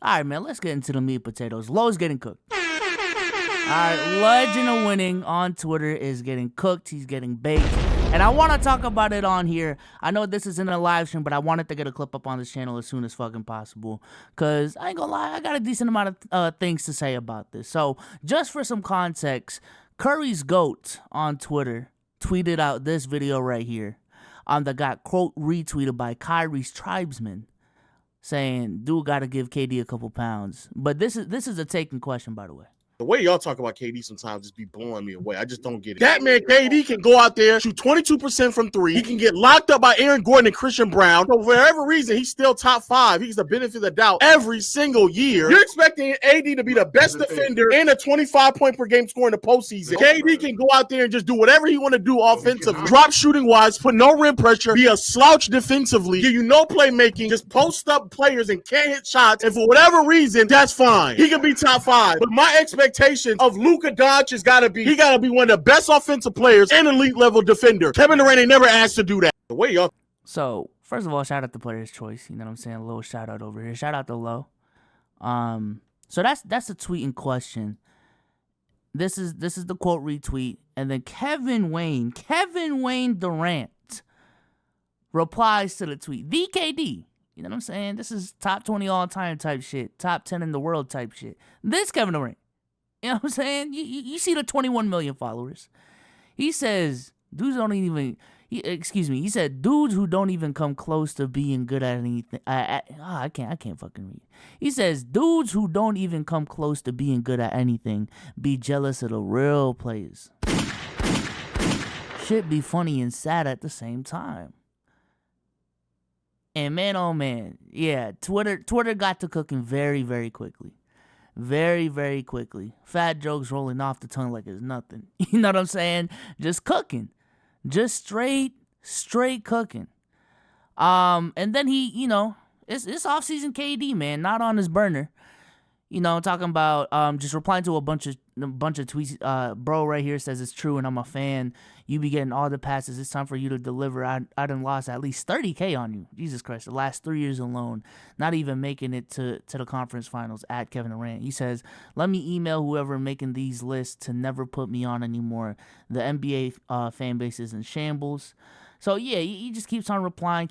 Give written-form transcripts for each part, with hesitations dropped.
All right, man, let's get into the meat and potatoes. Lowe's getting cooked. All right, Legend of Winning on Twitter is getting cooked. He's getting baked. And I want to talk about it on here. I know this isn't a live stream, but I wanted to get a clip up on this channel as soon as fucking possible. Because I ain't gonna lie, I got a decent amount of things to say about this. So, just for some context, Curry's GOAT on Twitter tweeted out this video right here. That got, quote, retweeted by Kyrie's tribesman, saying, dude gotta give KD a couple pounds. But this is a taken question, by the way. The way y'all talk about KD sometimes just be blowing me away. I just don't get it. That man, KD, can go out there, shoot 22% from three. He can get locked up by Aaron Gordon and Christian Brown. So for whatever reason, he's still top 5. He's the benefit of the doubt every single year. You're expecting AD to be the best defender and a 25-point per game scorer in the postseason. KD can go out there and just do whatever he want to do offensively. Drop shooting wise, put no rim pressure, be a slouch defensively, give you no playmaking, just post up players and can't hit shots. And for whatever reason, that's fine. He can be top 5. But my expectation of Luka Doncic has got to be, he got to be one of the best offensive players and elite level defender. Kevin Durant ain't never asked to do that. The way y'all. So first of all, shout out to Player's Choice. You know what I'm saying? A little shout out over here. Shout out to Low. So that's the tweet in question. This is the quote retweet, and then Kevin Wayne Durant replies to the tweet. The KD. You know what I'm saying? This is top 20 all time type shit. Top 10 in the world type shit. This Kevin Durant. You know what I'm saying? You see the 21 million followers. He says, he said, dudes who don't even come close to being good at anything. I can't fucking read. He says, dudes who don't even come close to being good at anything be jealous of the real players. Shit be funny and sad at the same time. And man, oh man, yeah, Twitter got to cooking very, very quickly. Very, very quickly. Fat jokes rolling off the tongue like it's nothing. You know what I'm saying? Just cooking. Just straight cooking. And then he, you know, it's off-season KD, man, not on his burner. You know, talking about just replying to a bunch of tweets. Bro right here says it's true and I'm a fan. You be getting all the passes. It's time for you to deliver. I done lost at least 30K on you. Jesus Christ, the last 3 years alone. Not even making it to the conference finals at Kevin Durant. He says, let me email whoever making these lists to never put me on anymore. The NBA fan base is in shambles. So yeah, he just keeps on replying.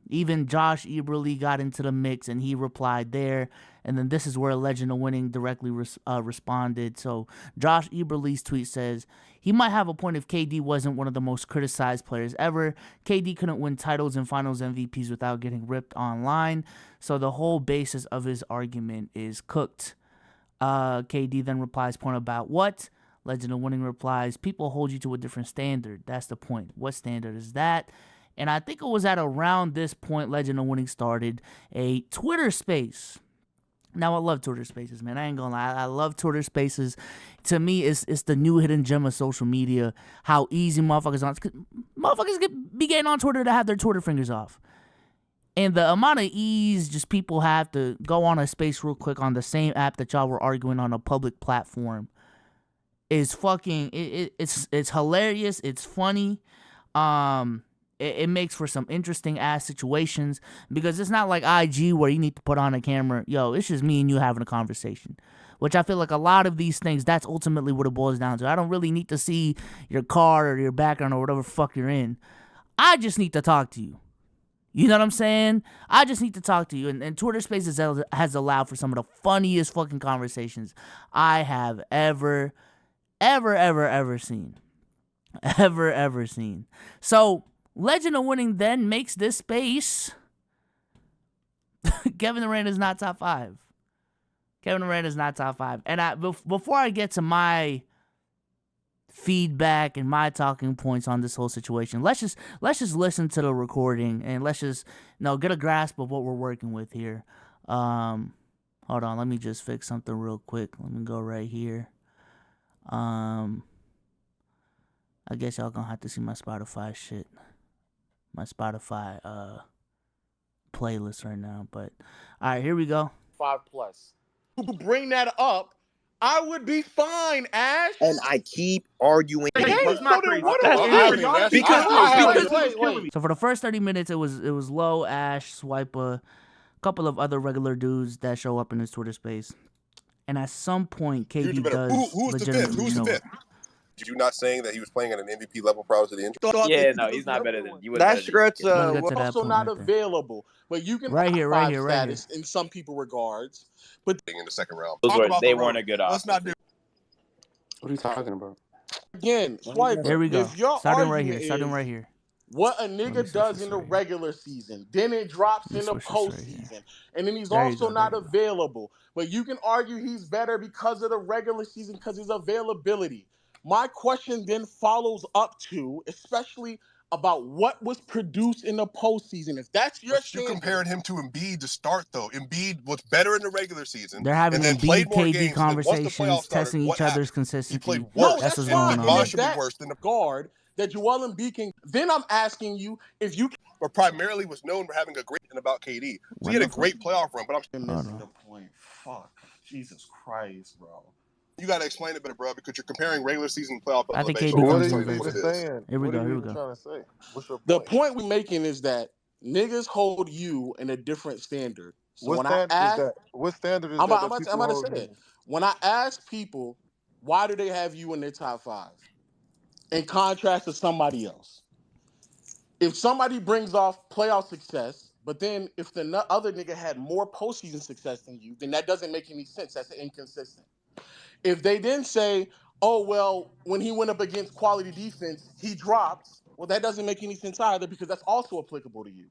Even Josh Eberle got into the mix and he replied there. And then this is where Legend of Winning directly responded. So Josh Eberle's tweet says, he might have a point if KD wasn't one of the most criticized players ever. KD couldn't win titles and finals MVPs without getting ripped online. So the whole basis of his argument is cooked. KD then replies, point about what? Legend of Winning replies, people hold you to a different standard. That's the point. What standard is that? And I think it was at around this point Legend of Winning started a Twitter space. Now, I love Twitter spaces, man. I ain't gonna lie. I love Twitter spaces. To me, it's the new hidden gem of social media. How easy motherfuckers be getting on Twitter to have their Twitter fingers off. And the amount of ease just people have to go on a space real quick on the same app that y'all were arguing on a public platform is fucking, it's hilarious. It's funny. It makes for some interesting ass situations because it's not like IG where you need to put on a camera. Yo, it's just me and you having a conversation, which I feel like a lot of these things, that's ultimately what it boils down to. I don't really need to see your car or your background or whatever fuck you're in. I just need to talk to you. You know what I'm saying? I just need to talk to you. And Twitter Spaces has allowed for some of the funniest fucking conversations I have ever seen. Ever seen. So, Legend of Winning then makes this space. Kevin Durant is not top 5. Kevin Durant is not top 5. And before I get to my feedback and my talking points on this whole situation, let's just listen to the recording and let's just get a grasp of what we're working with here. Hold on, let me just fix something real quick. Let me go right here. I guess y'all gonna have to see my Spotify shit. My Spotify playlist right now. But all right, here we go. 5+. To bring that up, I would be fine, Ash. And I keep arguing. So for the first 30 minutes, it was Low, Ash, Swiper, couple of other regular dudes that show up in his Twitter space. And at some point, Huge KD better. does Who's the fifth? legitimately, Who's the fifth? You not saying that he was playing at an MVP level prior to the injury? Yeah, no, he's not better than you. That stretch Let's get to that Also point not right there. available, but you can Right here, right here, right status in some people regards. But In the second round, They weren't a good Let's not do. What are you talking about? again, Swiper, Here we go. if your Starting right argument here. Starting is right here. what a Let me nigga switch does this in the right here. regular season, then it drops Let me in the switch this right here. postseason, and then he's There you also go, not there you go. available. But you can argue he's better because of the regular season, because his availability. My question then follows up to, especially about what was produced in the postseason. If that's your But you standard, compared him to Embiid to start, though. Embiid was better in the regular season. They're having and then Embiid played more KD games, and then once the playoffs conversations, started, testing what each other's happened? He consistency. played no, worse. that's what's fine. going And on. Bosh If should be that worse than the guard that Joel Embiid can, then I'm asking you if you but primarily was known for having a great and about KD. So he had a great playoff run, but can missing the point. Fuck, Jesus Christ, bro. you got to explain it better, bro, because you're comparing regular season playoff I think elevation. KD What comes are in you later. saying? Here we What go, are here you we go. trying to say? What's your The point? point we're making is that niggas hold you in a different standard. So What when I standard is ask, that? What standard is I'm that about, I'm that about, to- I'm people about to hold say you? that. When I ask people, why do they have you in their top five? In contrast to somebody else. If somebody brings off playoff success, but then if the other nigga had more postseason success than you, then that doesn't make any sense. That's inconsistent. If they then say, oh, well, when he went up against quality defense, he dropped, well, that doesn't make any sense either because that's also applicable to you.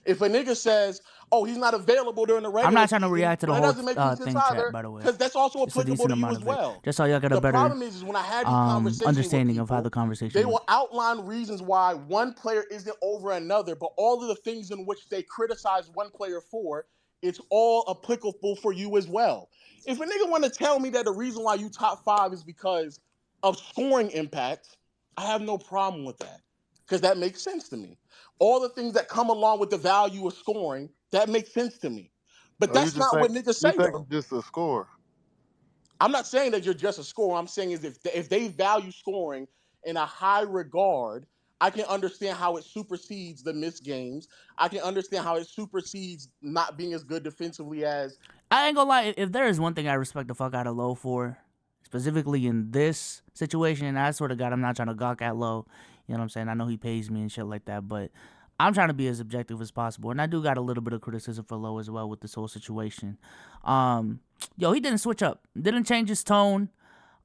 If a nigga says, oh, he's not available during the regular I'm not trying to season, react to the well, that whole doesn't make any sense thing, chat, either by the way. because that's also It's a applicable decent to you amount as of it. well. Just so y'all get a The better problem is when I had these conversations understanding with of how the people, conversation they went. will outline reasons why one player isn't over another, but all of the things in which they criticize one player for, it's all applicable for you as well. If a nigga want to tell me that the reason why you top five is because of scoring impact, I have no problem with that because that makes sense to me. All the things that come along with the value of scoring, that makes sense to me. But Oh, you that's just not think what niggas you say think though. I'm just a scorer? I'm not saying that you're just a scorer. I'm saying is if they value scoring in a high regard, I can understand how it supersedes the missed games. I can understand how it supersedes not being as good defensively as. I ain't gonna lie, if there is one thing I respect the fuck out of Low for, specifically in this situation, and I swear to God, I'm not trying to gawk at Low. You know what I'm saying? I know he pays me and shit like that, but I'm trying to be as objective as possible. And I do got a little bit of criticism for Low as well with this whole situation. Yo, he didn't switch up. Didn't change his tone.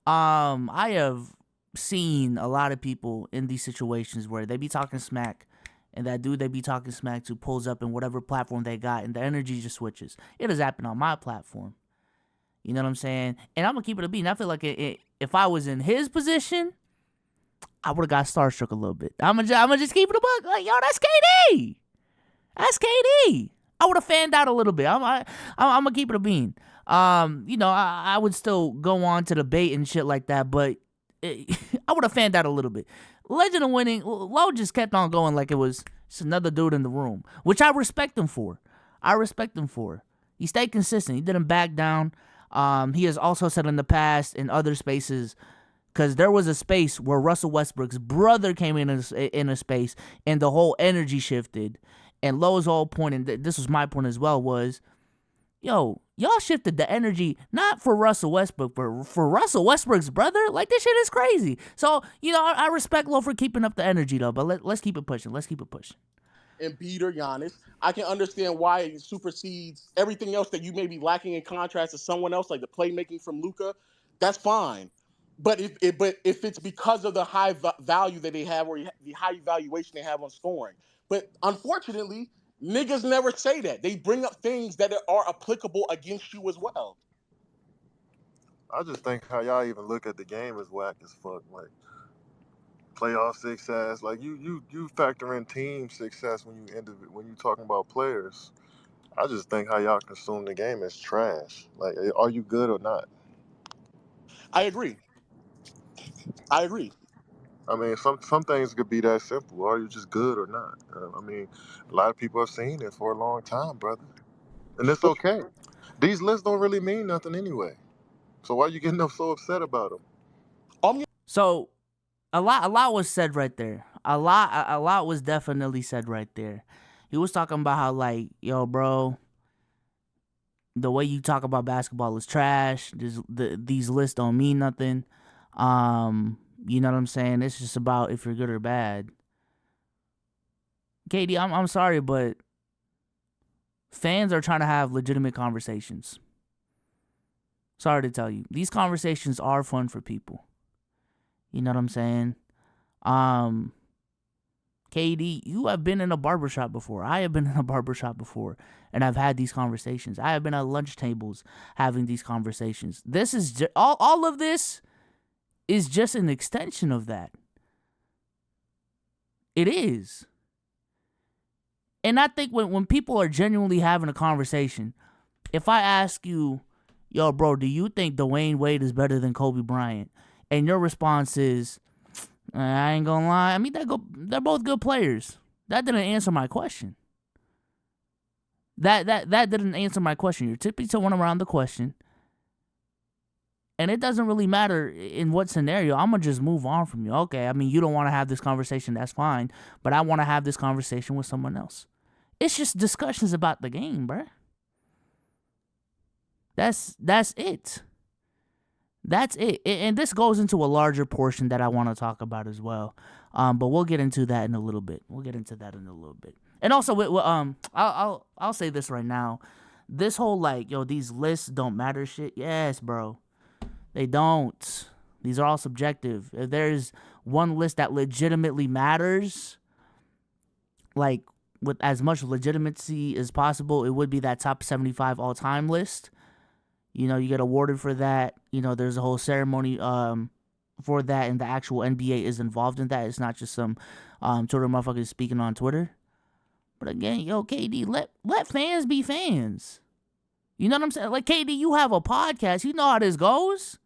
I have seen a lot of people in these situations where they be talking smack, and that dude they be talking smack to pulls up in whatever platform they got, and the energy just switches. It has happened on my platform. You know what I'm saying? And I'm gonna keep it a beat. And I feel like if I was in his position, I would have got starstruck a little bit. I'm gonna just keep it a buck. Like, yo, that's KD. That's KD. I would have fanned out a little bit. I'm gonna keep it a bean. You know, I would still go on to debate and shit like that, but I would have fanned out a little bit. Legend of Winning, Low just kept on going like it was just another dude in the room, which I respect him for. He stayed consistent. He didn't back down. He has also said in the past in other spaces, because there was a space where Russell Westbrook's brother came in a space and the whole energy shifted. And Low's whole point, and this was my point as well, was, yo, y'all shifted the energy not for Russell Westbrook, but for Russell Westbrook's brother. Like, this shit is crazy. So, you know, I respect Low for keeping up the energy, though, but let's keep it pushing. Embiid or Giannis, I can understand why it supersedes everything else that you may be lacking in contrast to someone else, like the playmaking from Luka. That's fine. But if it's because of the high value that they have or the high evaluation they have on scoring. But unfortunately, niggas never say that. They bring up things that are applicable against you as well. I just think how y'all even look at the game is whack as fuck. Like playoff success, like you factor in team success when you talking about players. I just think how y'all consume the game is trash. Like, are you good or not? I agree. I mean, some things could be that simple. Are you just good or not? I mean, a lot of people have seen it for a long time, brother, and it's okay. These lists don't really mean nothing anyway. So why you getting so upset about them? So, a lot was said right there. A lot was definitely said right there. He was talking about how, like, yo, bro, the way you talk about basketball is trash. These lists don't mean nothing. You know what I'm saying? It's just about if you're good or bad. KD, I'm sorry, but fans are trying to have legitimate conversations. Sorry to tell you. These conversations are fun for people. You know what I'm saying? KD, you have been in a barbershop before. I have been in a barbershop before, and I've had these conversations. I have been at lunch tables having these conversations. This is all of this is just an extension of that. It is. And I think when people are genuinely having a conversation, if I ask you, yo, bro, do you think Dwayne Wade is better than Kobe Bryant? And your response is, I ain't gonna lie. I mean, they're both good players. That didn't answer my question. That didn't answer my question. You're tiptoeing around the question. And it doesn't really matter in what scenario. I'm going to just move on from you. Okay, I mean, you don't want to have this conversation. That's fine. But I want to have this conversation with someone else. It's just discussions about the game, bruh. That's it. That's it. And this goes into a larger portion that I want to talk about as well. But we'll get into that in a little bit. And also, I'll say this right now. This whole, like, yo, these lists don't matter shit. Yes, bro. They don't. These are all subjective. If there's one list that legitimately matters, like, with as much legitimacy as possible, it would be that top 75 all-time list. You know, you get awarded for that. You know, there's a whole ceremony for that, and the actual NBA is involved in that. It's not just some Twitter motherfuckers speaking on Twitter. But again, yo, KD, let fans be fans. You know what I'm saying? Like, KD, you have a podcast. You know how this goes.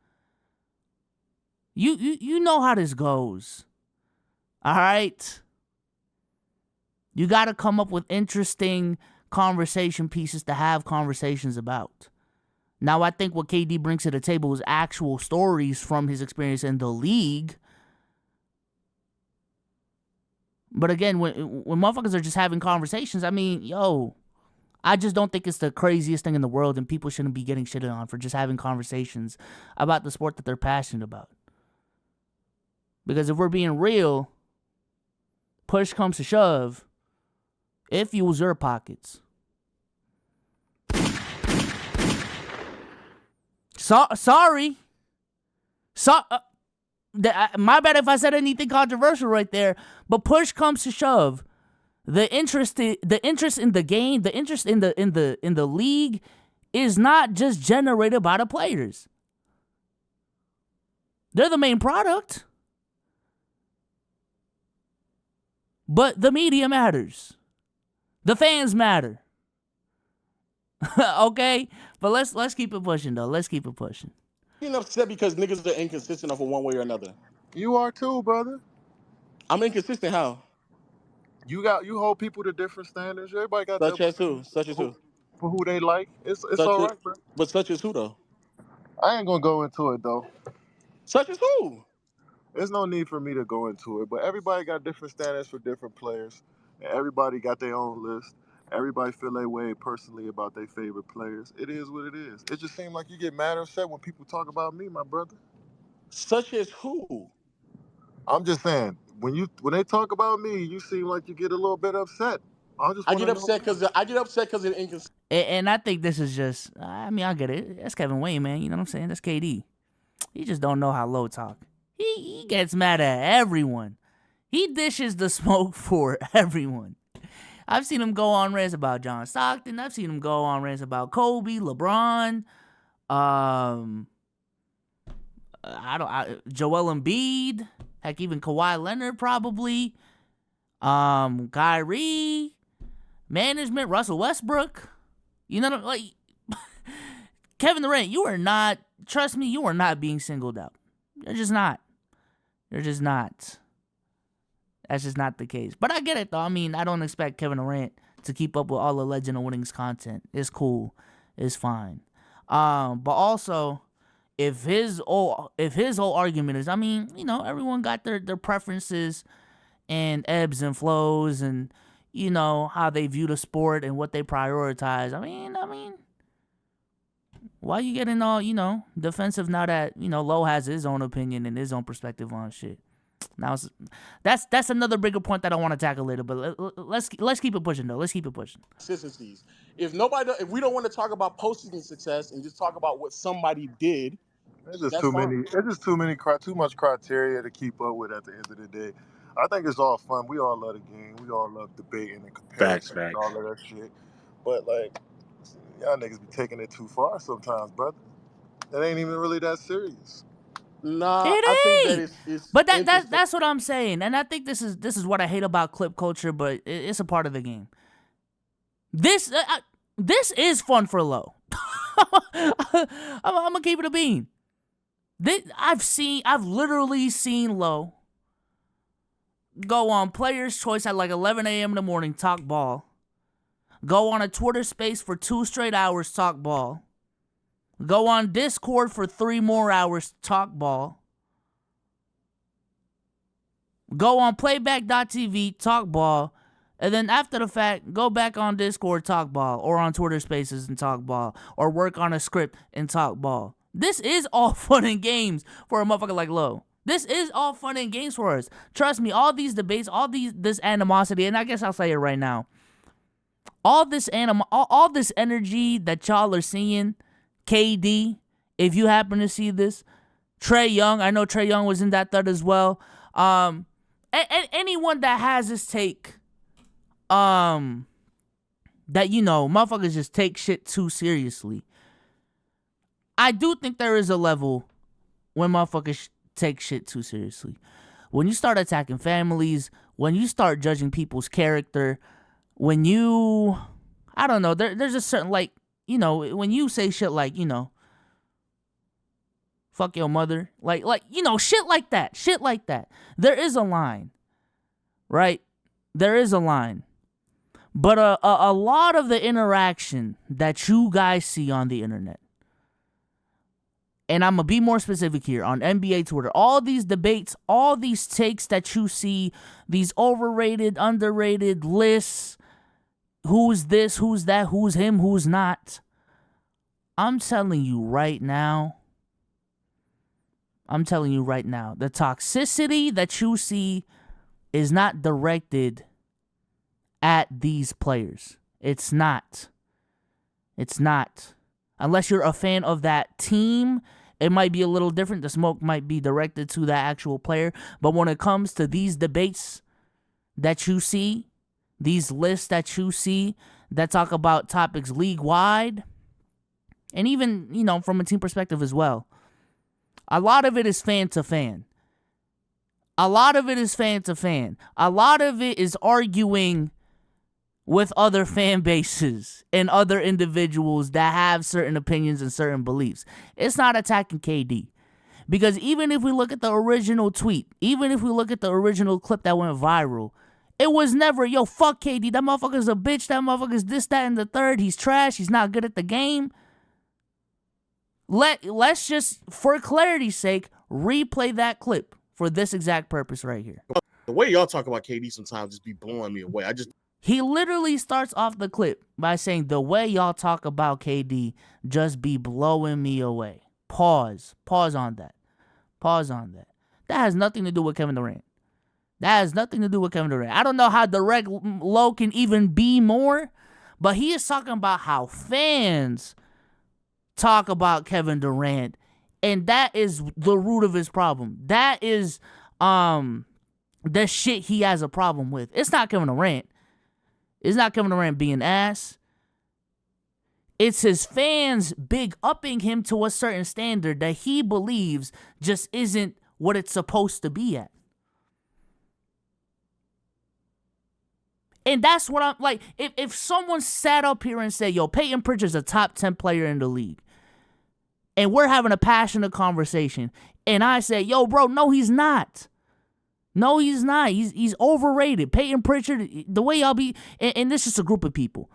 You know how this goes. All right? You got to come up with interesting conversation pieces to have conversations about. Now, I think what KD brings to the table is actual stories from his experience in the league. But again, when motherfuckers are just having conversations, I mean, yo, I just don't think it's the craziest thing in the world, and people shouldn't be getting shitted on for just having conversations about the sport that they're passionate about. Because if we're being real, push comes to shove, it fuels your pockets. Sorry. My bad if I said anything controversial right there, but push comes to shove. The interest in the game, the interest in the league is not just generated by the players. They're the main product. But the media matters. The fans matter. Okay? But let's keep it pushing though. Let's keep it pushing. I'm upset because niggas are inconsistent of one way or another. You are too, brother. I'm inconsistent how? You hold people to different standards. Everybody got Such their as who? Such as who? for who they like. It's Such all as, right, bro. but such as who though? I ain't gonna go into it though. Such as who? There's no need for me to go into it, but everybody got different standards for different players, and everybody got their own list. Everybody feel their way personally about their favorite players. It is what it is. It just seems like you get mad or upset when people talk about me, my brother. Such as who? I'm just saying, when they talk about me, you seem like you get a little bit upset. I get upset because of inconsistency. And I think this is just, I mean, I get it. That's Kevin Wayne, man. You know what I'm saying? That's KD. He just don't know how low talk. He gets mad at everyone. He dishes the smoke for everyone. I've seen him go on rants about John Stockton. I've seen him go on rants about Kobe, LeBron, Joel Embiid, heck, even Kawhi Leonard probably, Kyrie, management, Russell Westbrook. You know, like Kevin Durant, you are not. Trust me, you are not being singled out. You're just not. You're just not. That's just not the case. But I get it, though. I mean, I don't expect Kevin Durant to keep up with all the Legend of Winning's content. It's cool. It's fine. But also, if his whole argument is, I mean, you know, everyone got their preferences and ebbs and flows and, you know, how they view the sport and what they prioritize. I mean, Why you getting all, defensive now that, Lowe has his own opinion and his own perspective on shit? Now that's another bigger point that I want to tackle later, but let's keep it pushing though. Let's keep it pushing. Consistencies. If we don't want to talk about postseason success and just talk about what somebody did, There's just that's too fine. many. There's just too much criteria to keep up with at the end of the day. I think it's all fun. We all love the game. We all love debating and comparison and all of that shit. But like, y'all niggas be taking it too far sometimes, brother. It ain't even really that serious. Nah, It I think ain't. that it's But that's what I'm saying, and I think this is what I hate about clip culture, but it's a part of the game. This is fun for Lowe. I'm gonna keep it a bean. I've literally seen Lowe go on Player's Choice at like 11 a.m. in the morning, talk ball. Go on a Twitter space for 2 straight hours, talk ball. Go on Discord for 3 more hours, talk ball. Go on playback.tv, talk ball. And then after the fact, go back on Discord, talk ball. Or on Twitter spaces and talk ball. Or work on a script and talk ball. This is all fun and games for a motherfucker like Lowe. This is all fun and games for us. Trust me, all these debates, this animosity, and I guess I'll say it right now. All this energy that y'all are seeing, KD, if you happen to see this, Trae Young, I know Trae Young was in that thread as well. Anyone that has this take, that motherfuckers just take shit too seriously. I do think there is a level when motherfuckers take shit too seriously. When you start attacking families, when you start judging people's character, when you, I don't know, there's a certain, like, when you say shit like, fuck your mother, like, shit like that. There is a line, right? There is a line. But a lot of the interaction that you guys see on the internet, and I'm going to be more specific here, on NBA Twitter, all these debates, all these takes that you see, these overrated, underrated lists, who's this, who's that, who's him, who's not. I'm telling you right now, the toxicity that you see is not directed at these players. It's not. Unless you're a fan of that team, it might be a little different. The smoke might be directed to that actual player. But when it comes to these debates that you see, these lists that you see that talk about topics league-wide, and even, from a team perspective as well, a lot of it is fan to fan. A lot of it is arguing with other fan bases and other individuals that have certain opinions and certain beliefs. It's not attacking KD. Because even if we look at the original tweet, even if we look at the original clip that went viral, it was never, yo, fuck KD, that motherfucker's a bitch, that motherfucker's this, that, and the third, he's trash, he's not good at the game. Let's just, for clarity's sake, replay that clip for this exact purpose right here. The way y'all talk about KD sometimes just be blowing me away. He literally starts off the clip by saying, the way y'all talk about KD just be blowing me away. Pause on that. That has nothing to do with Kevin Durant. I don't know how direct Lowe can even be more, but he is talking about how fans talk about Kevin Durant, and that is the root of his problem. That is the shit he has a problem with. It's not Kevin Durant. It's not Kevin Durant being ass. It's his fans big upping him to a certain standard that he believes just isn't what it's supposed to be at. And that's what I'm like. If someone sat up here and said, yo, Peyton Pritchard's a top 10 player in the league, and we're having a passionate conversation, and I say, yo, bro, no, he's not. No, he's not. He's overrated. Peyton Pritchard, the way y'all be, and this is a group of people,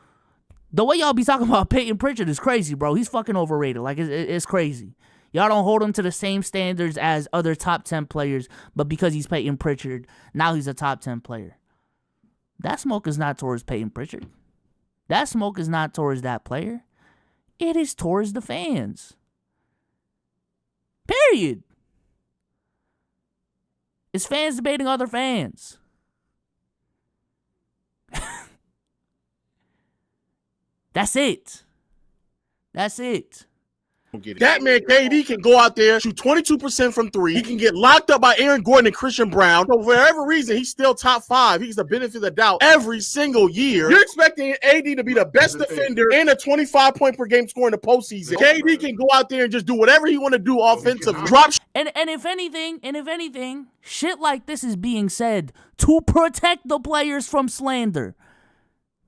the way y'all be talking about Peyton Pritchard is crazy, bro. He's fucking overrated. Like, it's crazy. Y'all don't hold him to the same standards as other top 10 players, but because he's Peyton Pritchard, now he's a top 10 player. That smoke is not towards Peyton Pritchard. That smoke is not towards that player. It is towards the fans. Period. It's fans debating other fans. That's it. That's it. That man KD can go out there, shoot 22% from three. He can get locked up by Aaron Gordon and Christian Brown. So for whatever reason, he's still top 5. He's the benefit of the doubt every single year. You're expecting AD to be the best defender and a 25 point per game scorer in the postseason. KD can go out there and just do whatever he want to do offensively. Drop. And if anything, shit like this is being said to protect the players from slander,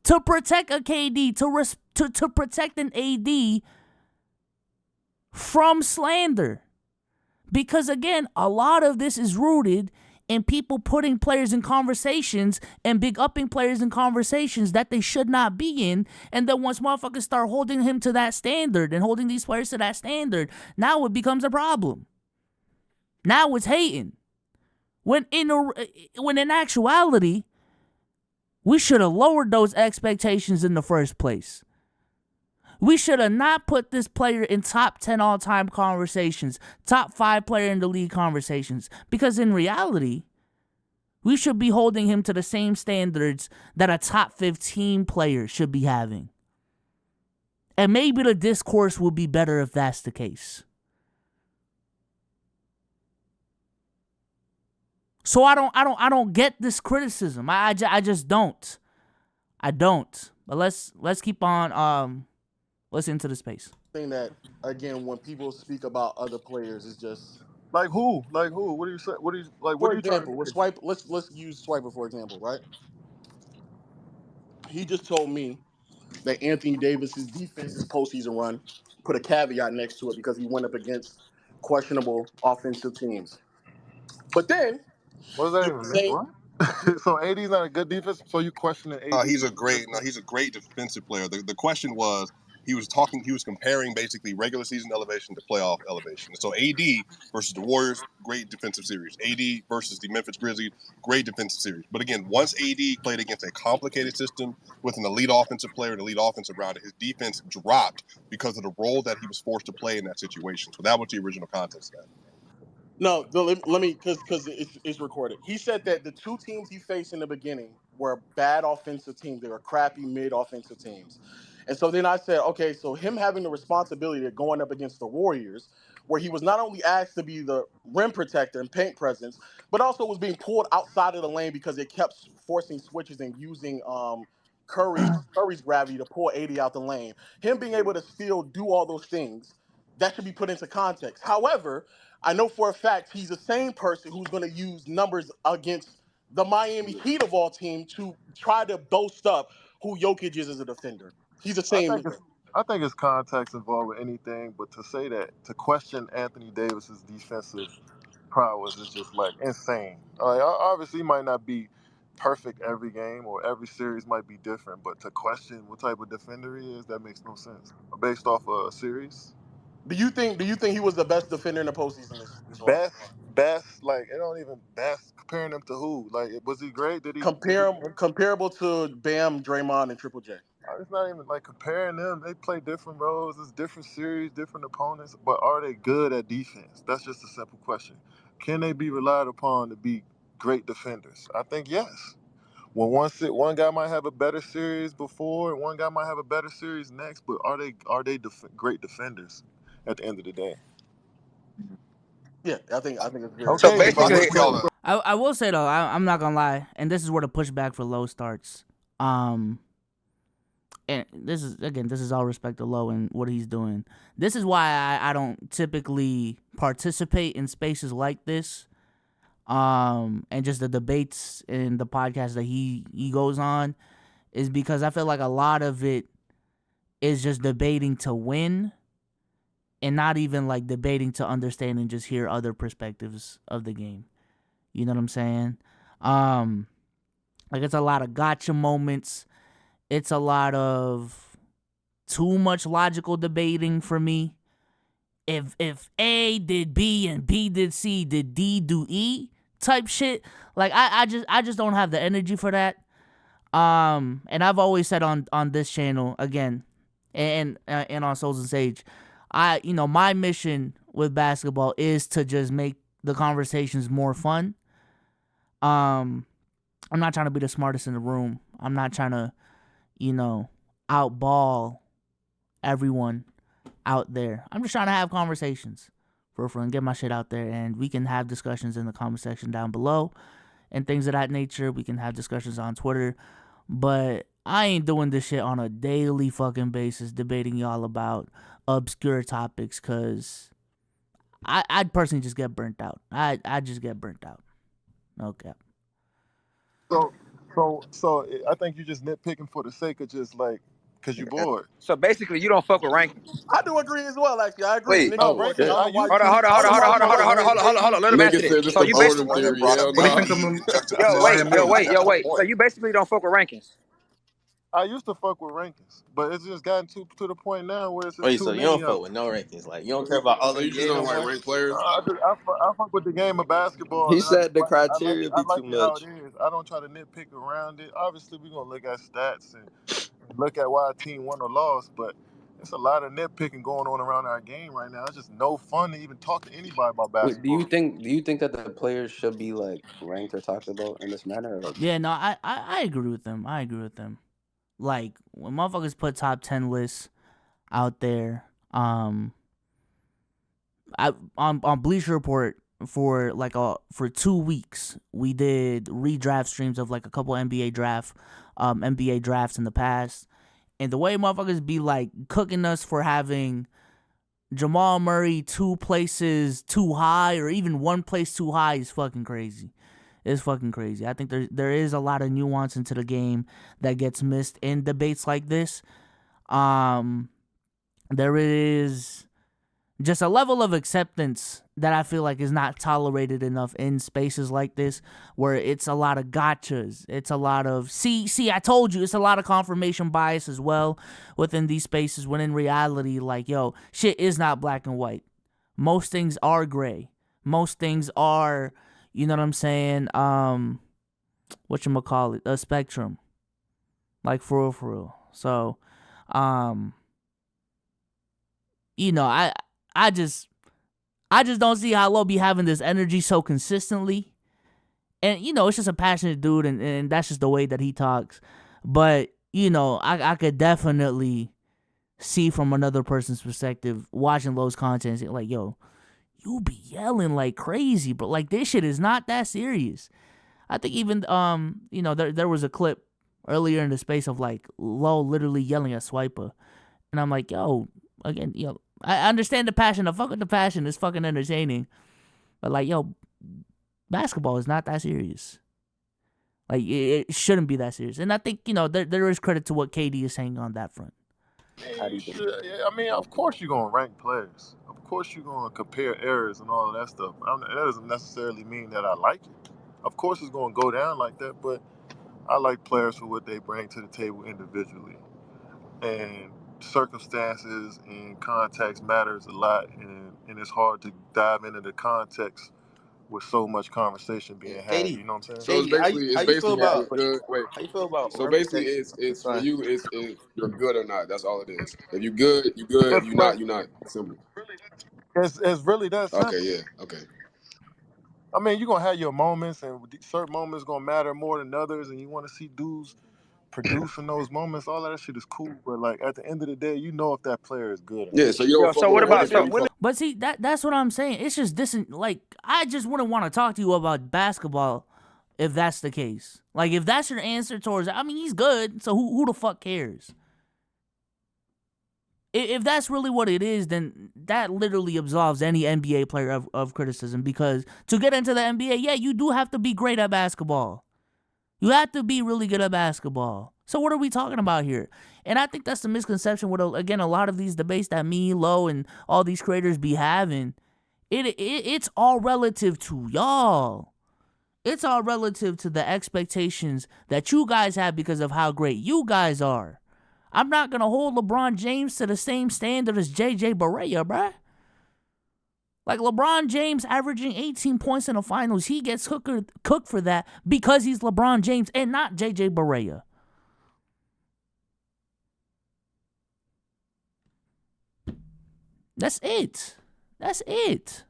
to protect a KD, to protect an AD from slander. Because again, a lot of this is rooted in people putting players in conversations and big upping players in conversations that they should not be in. And then once motherfuckers start holding him to that standard and holding these players to that standard, now it becomes a problem. Now it's hating. When in actuality, we should have lowered those expectations in the first place. We should have not put this player in top 10 all-time conversations, top 5 player in the league conversations, because in reality, we should be holding him to the same standards that a top 15 player should be having. And maybe the discourse will be better if that's the case. So I don't get this criticism. I just don't. I don't. But let's keep on let's into the space. Thing that, again, when people speak about other players, is just Like who? Like who? What do you say? What do you like? What for are you trying example, to with say? Swipe. Let's use Swiper for example, right? He just told me that Anthony Davis's defense's postseason run put a caveat next to it because he went up against questionable offensive teams. But then What does that you even would mean? say, What? So AD's not a good defense. So you questioning AD? He's a great defensive player. The question was, he was comparing basically regular season elevation to playoff elevation. So AD versus the Warriors, great defensive series. AD versus the Memphis Grizzlies, great defensive series. But again, once AD played against a complicated system with an elite offensive player and elite offensive around it, his defense dropped because of the role that he was forced to play in that situation. So that was the original context of that. no, let me, because it's recorded. He said that the two teams he faced in the beginning were bad offensive teams. They were crappy mid offensive teams. And so then I said, okay, so him having the responsibility of going up against the Warriors, where he was not only asked to be the rim protector and paint presence, but also was being pulled outside of the lane because they kept forcing switches and using Curry's gravity to pull AD out the lane. Him being able to still do all those things, that should be put into context. However, I know for a fact he's the same person who's going to use numbers against the Miami Heat of all team to try to boast up who Jokic is as a defender. He's the I same think nigga. I think it's context involved with anything, but to say that, to question Anthony Davis's defensive prowess is just like insane. Obviously, he might not be perfect every game or every series might be different, but to question what type of defender he is, that makes no sense. Based off a series, Do you think he was the best defender in the postseason this run? best, like it don't even best comparing him to who? Like, was he great? Did he? Comparable to Bam, Draymond, and Triple J. It's not even like comparing them. They play different roles. It's different series, different opponents. But are they good at defense? That's just a simple question. Can they be relied upon to be great defenders? I think yes. When one guy might have a better series before, and one guy might have a better series next. But are they great defenders at the end of the day? Yeah, I think it's very. Okay, So basically, I will say though, I'm not gonna lie, and this is where the pushback for Lowe starts. And this is all respect to Lowe and what he's doing. This is why I don't typically participate in spaces like this, and just the debates and the podcast that he goes on, is because I feel like a lot of it is just debating to win, and not even like debating to understand and just hear other perspectives of the game. You know what I'm saying? Like it's a lot of gotcha moments. It's a lot of too much logical debating for me. If A did B and B did C, did D do E type shit. Like I just don't have the energy for that. And I've always said on this channel, again, and on Souls and Sage, my mission with basketball is to just make the conversations more fun. I'm not trying to be the smartest in the room. I'm not trying to, outball everyone out there. I'm just trying to have conversations for and get my shit out there, and we can have discussions in the comment section down below and things of that nature. We can have discussions on Twitter, but I ain't doing this shit on a daily fucking basis debating y'all about obscure topics, because I'd personally just get burnt out. I'd just get burnt out. Okay. So I think you just nitpicking for the sake of just like, cause you bored. So basically, you don't fuck with rankings. I do agree as well. Actually, I agree. Wait, Niggas No, rankings. I I don't know why. used Hold on. Let him Nigga answer said this. it's So the you boredom basically, theory. brought Hell up What do you no. think I'm? wait. So you basically don't fuck with rankings. I used to fuck with rankings, but it's just gotten to the point now where it's just wait, too so you many don't of fuck with no rankings? Like, you don't care about all So you just NBA no don't like more? ranked players? I fuck with the game of basketball, He and I said just the like criteria I be like too it how it much. is. I don't try to nitpick around it. Obviously, we're gonna look at stats and look at why a team won or lost, but it's a lot of nitpicking going on around our game right now. It's just no fun to even talk to anybody about Wait, basketball. do you think that the players should be like ranked or talked about in this manner? Or like, Yeah, no, I agree with them. I agree with them. Like, when motherfuckers put top 10 lists out there, on Bleacher Report for for 2 weeks, we did redraft streams of like a couple NBA drafts in the past, and the way motherfuckers be like cooking us for having Jamal Murray 2 places too high or even 1 place too high is fucking crazy. It's fucking crazy. I think there is a lot of nuance into the game that gets missed in debates like this. There is just a level of acceptance that I feel like is not tolerated enough in spaces like this, where it's a lot of gotchas. It's a lot of see, I told you. It's a lot of confirmation bias as well within these spaces, when in reality, like, yo, shit is not black and white. Most things are gray. Most things are, you know what I'm saying? Whatchamacallit, a spectrum. Like, for real. So, I just don't see how Lo be having this energy so consistently. And, it's just a passionate dude, and that's just the way that he talks. But, I could definitely see from another person's perspective watching Lo's content, like, yo, you be yelling like crazy, but like, this shit is not that serious. I think even, there was a clip earlier in the space of like Lo literally yelling at Swiper. And I'm like, yo, again, I understand the passion. I fuck with the passion. It's fucking entertaining. But like, yo, basketball is not that serious. Like, it shouldn't be that serious. And I think, there is credit to what KD is saying on that front. Yeah, I mean, of course you're gonna rank players. Of course you're gonna compare errors and all of that stuff. That doesn't necessarily mean that I like it. Of course it's gonna go down like that, but I like players for what they bring to the table individually. And circumstances and context matters a lot, and it's hard to dive into the context with so much conversation being had. KD, You know what I'm saying? so it's how you feel basically if about you're good. Wait, so basically reputation of the it's for Sun? you it's if you're good or not. That's all it is. If you good, you good. If It's, you're not, you're not. Simple. it's really that simple. Okay, yeah, okay. I mean, you're gonna have your moments, and certain moments gonna matter more than others, and you want to see dudes produce in those moments. All of that shit is cool, but like at the end of the day, you know if that player is good or Yeah, not. so you don't fuck So what with about rankings. You fuck But see, that's what I'm saying. It's just this, like, I just wouldn't want to talk to you about basketball if that's the case. Like, if that's your answer towards, I mean, he's good, so who the fuck cares? If that's really what it is, then that literally absolves any NBA player of criticism, because to get into the NBA, yeah, you do have to be great at basketball. You have to be really good at basketball. So what are we talking about here? And I think that's the misconception with, again, a lot of these debates that me, Lo, and all these creators be having. It's all relative to y'all. It's all relative to the expectations that you guys have because of how great you guys are. I'm not going to hold LeBron James to the same standard as JJ Barea, bruh. Like, LeBron James averaging 18 points in the finals, he gets cooked for that because he's LeBron James and not JJ Barea. That's it. That's it.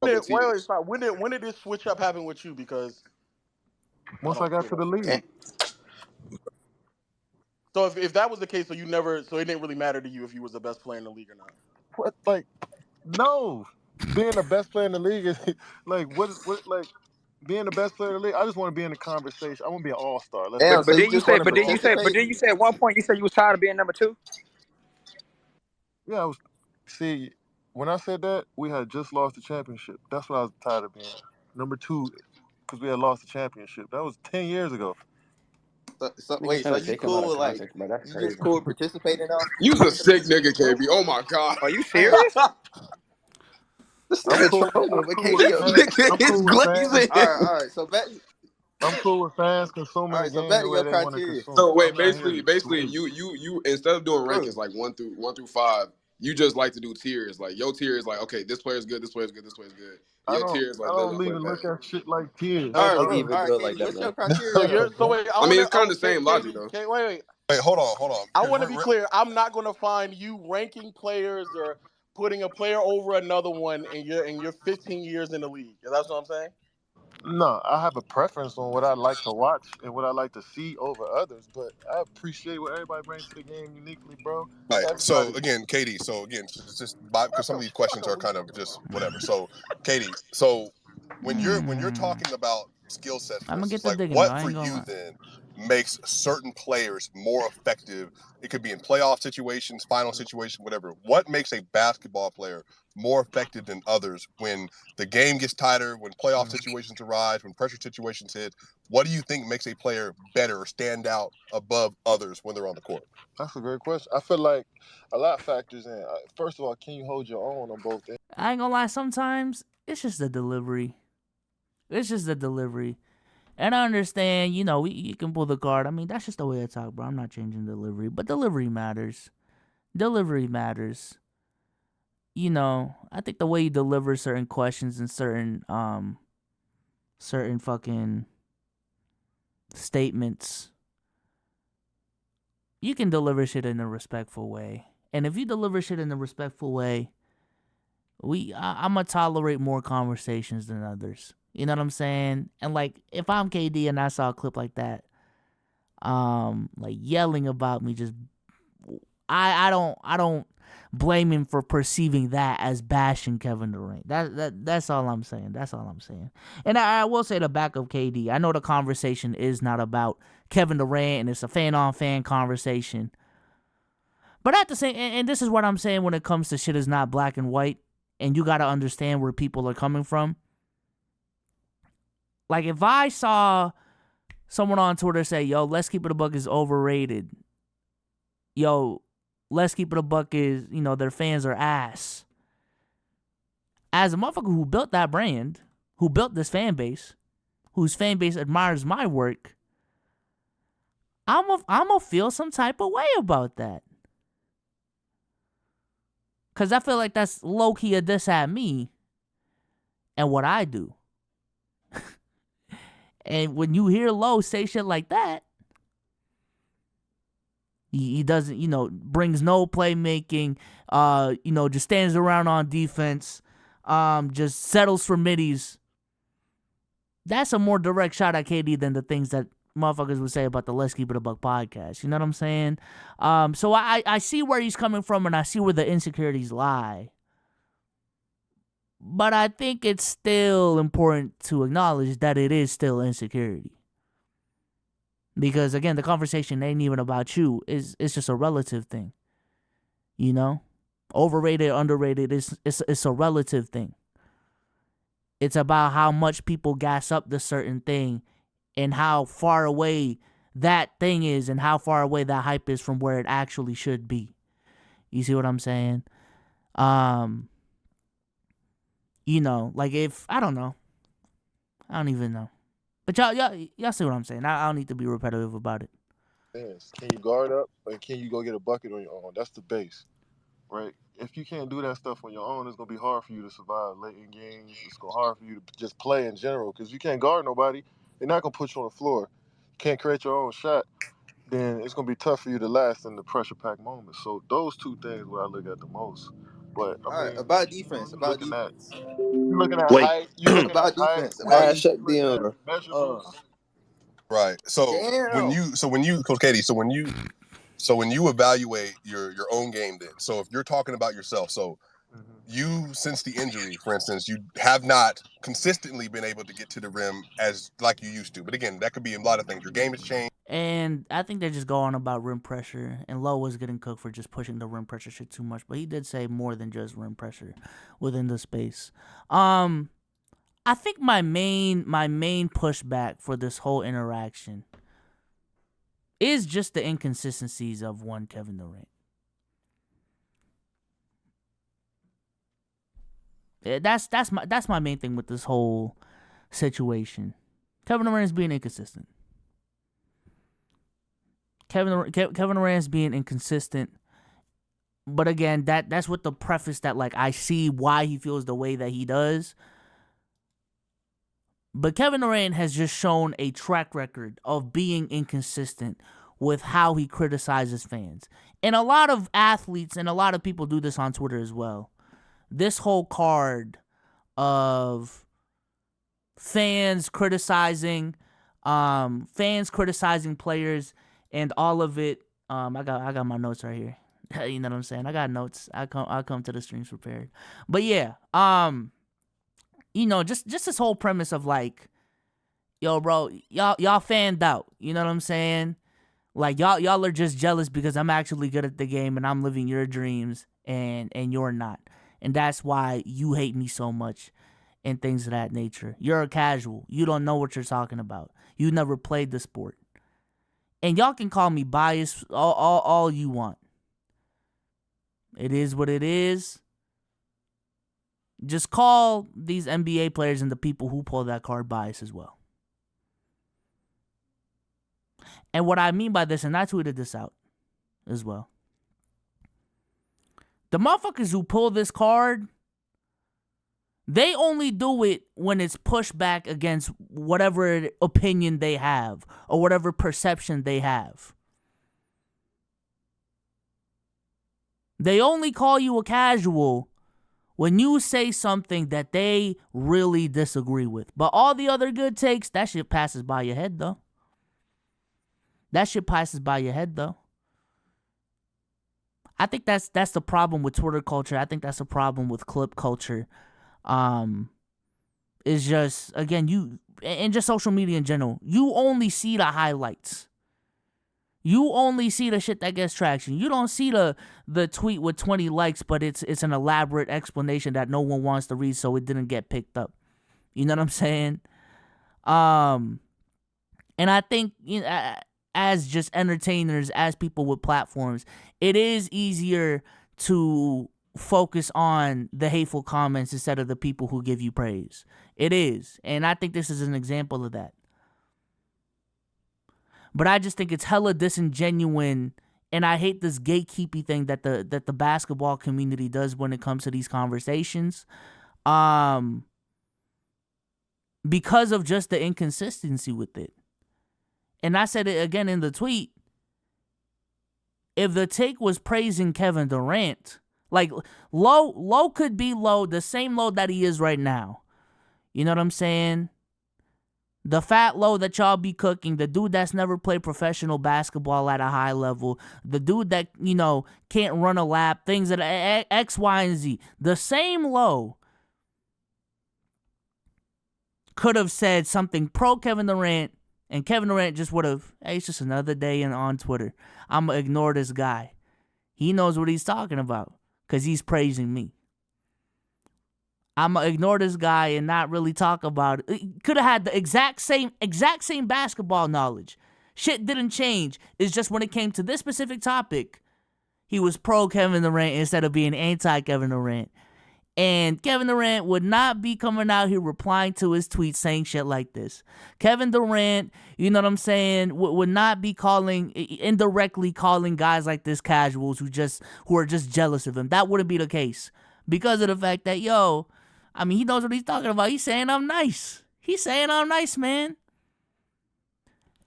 Wait, stop. When did this switch up happen with you? Because Once I got to the league. So if that was the case, so it didn't really matter to you if you was the best player in the league or not. What, like, no. Being the best player in the league is like what like being the best player in the league. I just want to be in the conversation. I want to be an all-star. Damn, But so you then you just want said, to but then you said, participate? at one point you said you was tired of being number 2. Yeah, I was. See, when I said that, we had just lost the championship. That's what I was tired of being. Number 2, because we had lost the championship. That was 10 years ago. So Nigga wait, trying so to you take him out cool of with like context, but that's you crazy. just cool with participating now? You was a sick nigga, KB. Oh my god. Are you serious? This I'm nigga cool. trolling, I'm but cool with KB, fans. look at I'm his cool with fans. glazing. All right. So bet. I'm cool with fans All consuming the right. So game bet the way your they want to criteria. consume So it. wait, I'm not here basically, to sway. you instead of doing Bro, rankings like 1 through 5, you just like to do tiers. Like your tier is like, okay, this player's good, this player's good, this player's good. I Your tier is don't like this even player look bad. at shit like tears. I All don't right, I think bro. he don't even All right, do it KB, like that, what's your bro. criteria? So wait, I mean, it's kind of the same logic though. Wait. Wait, hold on. I 'Cause want to be clear. I'm not going to find you ranking players or putting a player over another one in your 15 years in the league. That's what I'm saying. No, I have a preference on what I like to watch and what I like to see over others, but I appreciate what everybody brings to the game uniquely, bro. Right. So Everybody. again, Katie. So again, it's just because some of these questions are kind of just whatever. So, Katie. So when you're talking about skill sets, for I'm gonna get instance, the like digging though. what I for ain't gonna you lie. then makes certain players more effective? It could be in playoff situations, final situation, whatever. What makes a basketball player more effective than others when the game gets tighter, when playoff situations arise, when pressure situations hit? What do you think makes a player better or stand out above others when they're on the court? That's a great question. I feel like a lot factors in. First of all, can you hold your own on both ends? I ain't gonna lie. Sometimes it's just the delivery. It's just the delivery. And I understand, you can pull the card. I mean, that's just the way I talk, bro. I'm not changing delivery, but delivery matters. Delivery matters. I think the way you deliver certain questions and certain fucking statements, you can deliver shit in a respectful way. And if you deliver shit in a respectful way, I'm gonna tolerate more conversations than others. You know what I'm saying? And like, if I'm KD and I saw a clip like that, like yelling about me, just I don't blame him for perceiving that as bashing Kevin Durant. That's all I'm saying. That's all I'm saying. And I will say the back of KD. I know the conversation is not about Kevin Durant and it's a fan on fan conversation. But at the same, and this is what I'm saying when it comes to shit is not black and white, and you got to understand where people are coming from. Like, if I saw someone on Twitter say, yo, Let's Keep It a Buck is overrated. Yo, Let's Keep It a Buck is, their fans are ass. As a motherfucker who built that brand, who built this fan base, whose fan base admires my work, I'm a feel some type of way about that. Because I feel like that's low-key a diss at me and what I do. And when you hear Low say shit like that, he doesn't, brings no playmaking, just stands around on defense, just settles for middies. That's a more direct shot at KD than the things that motherfuckers would say about the Let's Keep It a Buck podcast. You know what I'm saying? So I see where he's coming from and I see where the insecurities lie. But I think it's still important to acknowledge that it is still insecurity. Because, again, the conversation ain't even about you. It's just a relative thing. Overrated, underrated, it's a relative thing. It's about how much people gas up the certain thing and how far away that thing is and how far away that hype is from where it actually should be. You see what I'm saying? Like if, I don't know. I don't even know. But y'all see what I'm saying. I don't need to be repetitive about it. Can you guard up and can you go get a bucket on your own? That's the base, right? If you can't do that stuff on your own, it's going to be hard for you to survive late in games. It's going to be hard for you to just play in general because you can't guard nobody. They're not going to put you on the floor. You can't create your own shot. then it's gonna be tough for you to last in the pressure pack moments. So those two things where I look at the most. But I All right, mean, about defense. you About looking at defense. you looking at Wait. height, you looking at About height, defense. About weight, Ash defense. you check looking at DM. measurables. Right. So Damn. when you Coach Katie, so when you evaluate your own game, then so if you're talking about yourself, so Mhm. you since the injury, for instance, you have not consistently been able to get to the rim as like you used to. But again, that could be a lot of things. Your game has changed. And I think they just go on about rim pressure, and Lowe was getting cooked for just pushing the rim pressure shit too much. But he did say more than just rim pressure within the space. I think my main pushback for this whole interaction is just the inconsistencies of one Kevin Durant. That's my main thing with this whole situation. Kevin Durant is being inconsistent. Kevin Durant is being inconsistent. But again, that's with the preface that like I see why he feels the way that he does. But Kevin Durant has just shown a track record of being inconsistent with how he criticizes fans. And a lot of athletes and a lot of people do this on Twitter as well. This whole card of fans criticizing players and all of it. I got my notes right here. You know what I'm saying? I got notes. I come to the streams prepared. But yeah, you know, just this whole premise of like, yo, bro, y'all fanned out. You know what I'm saying? Like y'all are just jealous because I'm actually good at the game and I'm living your dreams and you're not. And that's why you hate me so much and things of that nature. You're a casual. You don't know what you're talking about. You never played the sport. And y'all can call me biased all you want. It is what it is. Just call these NBA players and the people who pull that card biased as well. And what I mean by this, and I tweeted this out as well. The motherfuckers who pull this card, they only do it when it's pushed back against whatever opinion they have or whatever perception they have. They only call you a casual when you say something that they really disagree with. But all the other good takes, that shit passes by your head, though. That shit passes by your head, though. I think that's the problem with Twitter culture. I think that's a problem with clip culture. Is just, again, you, and just social media in general, you only see the highlights. You only see the shit that gets traction. You don't see the tweet with 20 likes, but it's an elaborate explanation that no one wants to read, so it didn't get picked up. You know what I'm saying? And I think, you know, as just entertainers, as people with platforms, it is easier to focus on the hateful comments instead of the people who give you praise. It is. And I think this is an example of that. But I just think it's hella disingenuous, and I hate this gatekeeping thing that the basketball community does when it comes to these conversations. Because of just the inconsistency with it. And I said it again in the tweet. If the take was praising Kevin Durant, like Low could be Low, the same Low that he is right now. You know what I'm saying? The fat Low that y'all be cooking, the dude that's never played professional basketball at a high level, the dude that, you know, can't run a lap, things that X, Y, and Z. The same Low could have said something pro Kevin Durant, and Kevin Durant just would have, hey, it's just another day on Twitter. I'm going to ignore this guy. He knows what he's talking about because he's praising me. I'm going to ignore this guy and not really talk about it. Could have had the exact same basketball knowledge. Shit didn't change. It's just when it came to this specific topic, he was pro Kevin Durant instead of being anti Kevin Durant. And Kevin Durant would not be coming out here replying to his tweets saying shit like this. Kevin Durant, you know what I'm saying, would not be indirectly calling guys like this casuals who are just jealous of him. That wouldn't be the case. Because of the fact that, yo, I mean, he knows what he's talking about. He's saying I'm nice. He's saying I'm nice, man.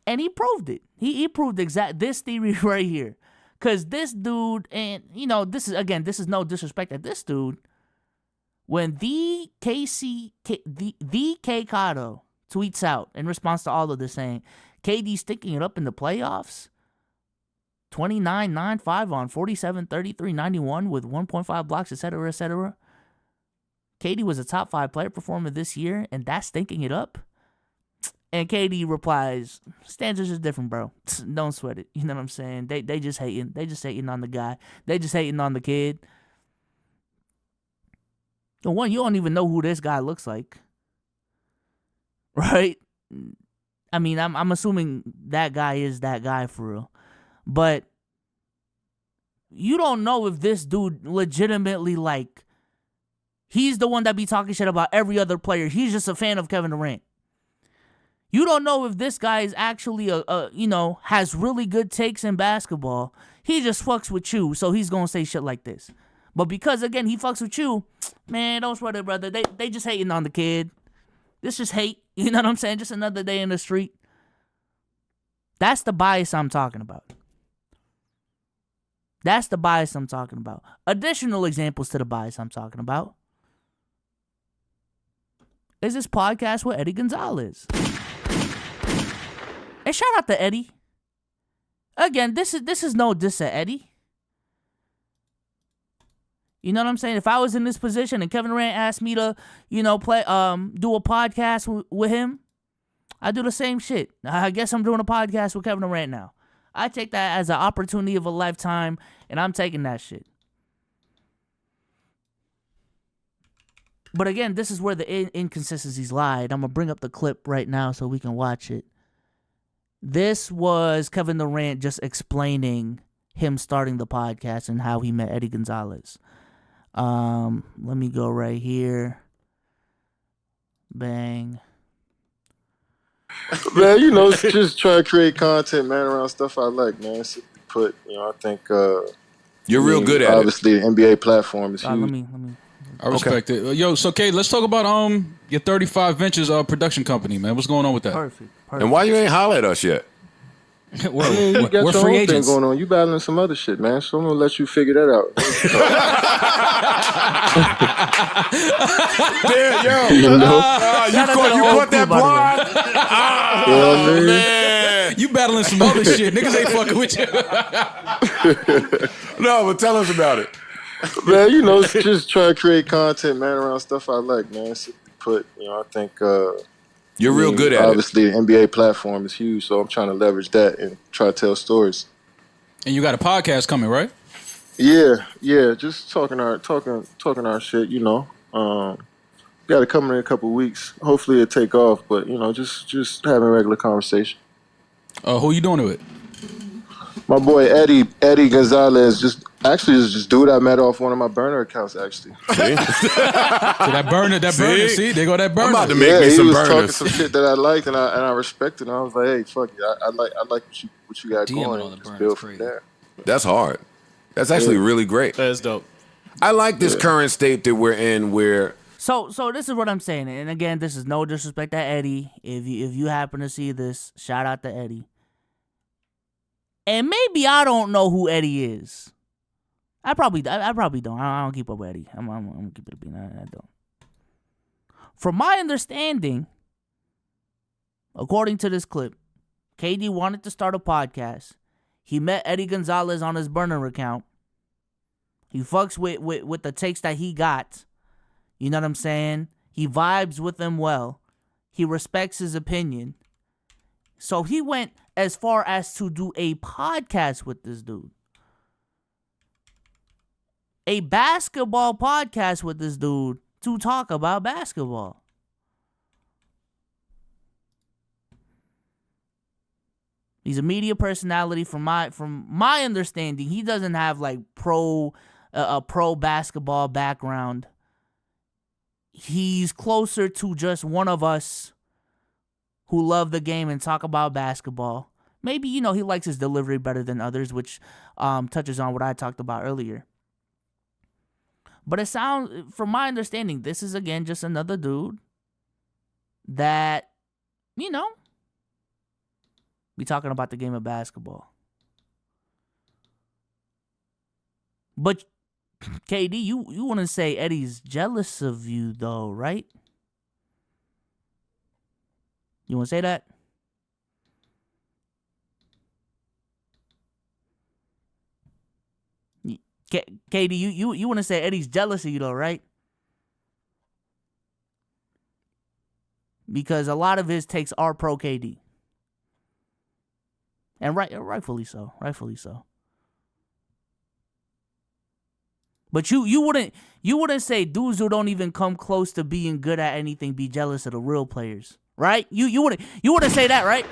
And he proved it. He proved this theory right here. Because this dude, and, this is no disrespect at this dude. When the K Kato tweets out in response to all of this saying, KD's sticking it up in the playoffs, 29, 9, 5 on 47, 33, 91 with 1.5 blocks, etc., etc. KD was a top 5 player performer this year, and that's stinking it up. And KD replies, standards is different, bro. Don't sweat it. You know what I'm saying? They just hating. They just hating on the guy. They just hating on the kid. One, you don't even know who this guy looks like. Right? I mean, I'm assuming that guy is that guy for real. But you don't know if this dude legitimately, like, he's the one that be talking shit about every other player. He's just a fan of Kevin Durant. You don't know if this guy is actually has really good takes in basketball. He just fucks with you, so he's gonna say shit like this. But because, again, he fucks with you, man, don't sweat it, brother. They just hating on the kid. This just hate. You know what I'm saying? Just another day in the street. That's the bias I'm talking about. That's the bias I'm talking about. Additional examples to the bias I'm talking about is this podcast with Eddie Gonzalez. And shout out to Eddie. Again, this is no diss at Eddie. You know what I'm saying? If I was in this position and Kevin Durant asked me to, do a podcast with him, I'd do the same shit. I guess I'm doing a podcast with Kevin Durant now. I take that as an opportunity of a lifetime, and I'm taking that shit. But again, this is where the inconsistencies lie. And I'm going to bring up the clip right now so we can watch it. This was Kevin Durant just explaining him starting the podcast and how he met Eddie Gonzalez. Let me go right here. Bang. Man, just try to create content, man, around stuff I like, man. Simply put, I think you're real good at obviously, the NBA platform is huge. Let me. I respect it. Yo, so Kate, let's talk about your 35 Ventures production company, man. What's going on with that? Perfect. And why you ain't holler at us yet? Well, you got we're your free own agents. thing going on. You battling some other shit, man. So I'm gonna let you figure that out. Damn, yo. You caught that blind? Oh, man. You battling some other shit. Niggas ain't fucking with you. No, but tell us about it. Man, just try to create content, man, around stuff I like, man. Simply put, I think you're real good at obviously, the NBA platform is huge, so I'm trying to leverage that and try to tell stories. And you got a podcast coming, right? Yeah, just talking our shit, got it coming in a couple of weeks. Hopefully it'll take off, but just having a regular conversation. Who you doing it with? My boy Eddie Gonzalez, just dude I met off one of my burner accounts, actually. See? that burner. See, they go that burner. I'm about to make me some burners. He was talking some shit that I liked and I respected, and I was like, hey, fuck it, I like what you got going, and just build from there. That's hard. That's actually really great. That's dope. I like this current state that we're in, where. So this is what I'm saying, and again, this is no disrespect to Eddie. If you happen to see this, shout out to Eddie. And maybe I don't know who Eddie is. I probably don't. I don't keep up with Eddie. I'm gonna keep it a bean. I don't. From my understanding, according to this clip, KD wanted to start a podcast. He met Eddie Gonzalez on his burner account. He fucks with the takes that he got. You know what I'm saying? He vibes with them well. He respects his opinion. So he went as far as to do a podcast with this dude. A basketball podcast with this dude to talk about basketball. He's a media personality. From my understanding, he doesn't have like a pro basketball background. He's closer to just one of us who love the game and talk about basketball. Maybe, he likes his delivery better than others, which touches on what I talked about earlier. But it sounds, from my understanding, this is, again, just another dude that, We talking about the game of basketball. But KD, you want to say Eddie's jealous of you though, right? You want to say that? KD, you want to say Eddie's jealous of you though, right? Because a lot of his takes are pro KD. And rightfully so. Rightfully so. But you wouldn't say dudes who don't even come close to being good at anything be jealous of the real players, right? You wouldn't say that, right?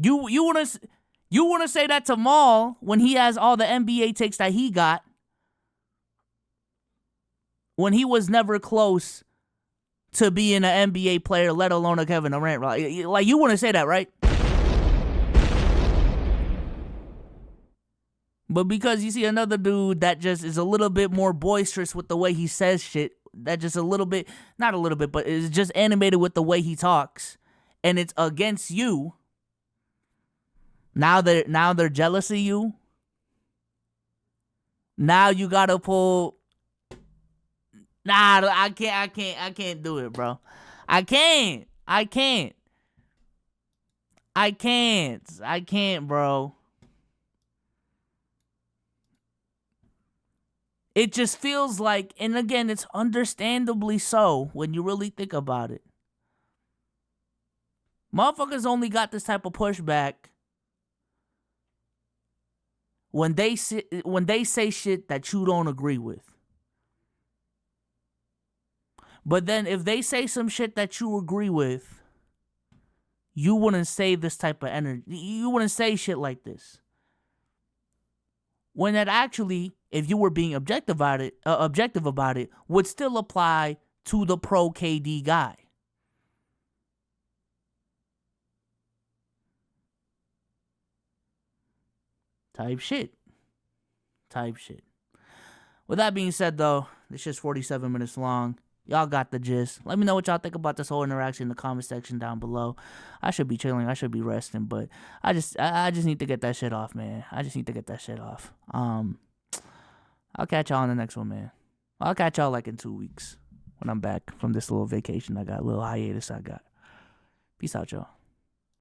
You wouldn't say that to Maul when he has all the NBA takes that he got when he was never close to being an NBA player, let alone a Kevin Durant. Like you wouldn't say that, right? But because you see another dude that just is a little bit more boisterous with the way he says shit, that just a little bit, not a little bit, but is just animated with the way he talks, and it's against you. Now they're jealous of you. Now you gotta pull. Nah, I can't do it, bro. I can't, bro. It just feels like, and again, it's understandably so when you really think about it. Motherfuckers only got this type of pushback when they say shit that you don't agree with. But then if they say some shit that you agree with, you wouldn't say this type of energy. You wouldn't say shit like this. When that actually, if you were being objective about it, would still apply to the pro KD guy. Type shit. With that being said, though, this shit's 47 minutes long. Y'all got the gist. Let me know what y'all think about this whole interaction in the comment section down below. I should be chilling. I should be resting, but I just need to get that shit off, man. I just need to get that shit off. I'll catch y'all on the next one, man. I'll catch y'all like in 2 weeks when I'm back from this little vacation I got, little hiatus I got. Peace out, y'all.